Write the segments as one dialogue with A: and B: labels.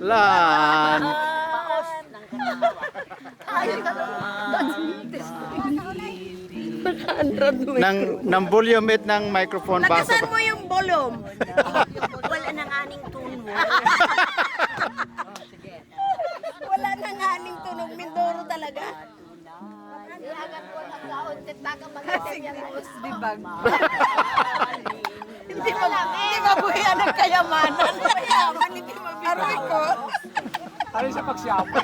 A: Lan. Ng volume at ng microphone.
B: Lakasan mo yung volume. Wala nang aning tunog. Wala nang aning tunog. Mindoro talaga. Hindi mabuhian ng kayamanan. Mayaman, hindi mabuhian ko.
C: Ano sa pagsyapo?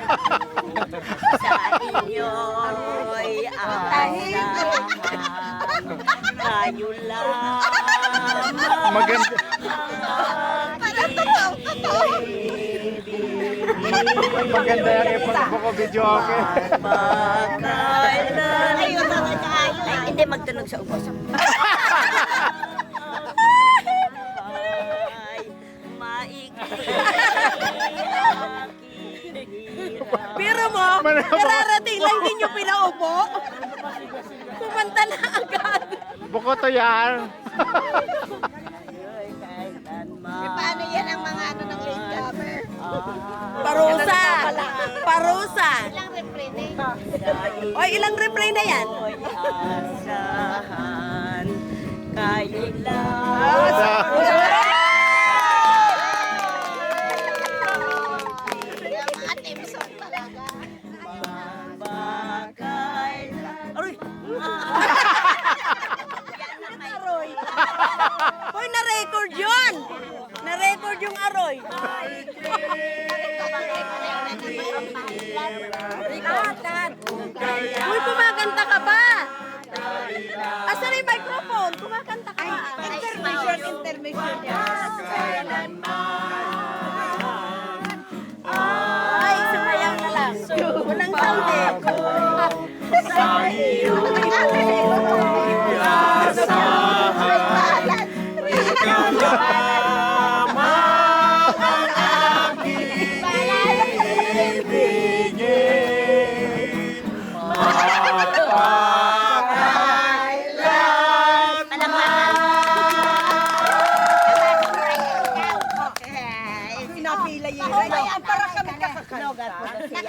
B: Sa inyo'y asahan. Kayo lamang.
A: Maganda. Maganda yung ipag-buko video okay.
B: Pagkailan. Ay, hindi magtunog sa ubos. Pero mo, kararating lang din yung pinaupo. Kumanta na agad.
A: Buko to yan.
B: Paano yan ang mga ano ng late cover? Parusa! Parusa! Ilang refrain eh? Oy, ilang refrain na yan? Asahan kayo lang. Mga team song talaga. Bagay. Aroy! Aroy! Hoy, na-record yun! Na-record yung aroy. Lahat. Uy, kumakanta ka ba? Asan yung microphone? Kumakanta ka ba? Intermission yan. Ay, sumayaw na lang. Walang sound eh. Sa iyo. Pinapila yun. Para kami kakakanogat mo na siya.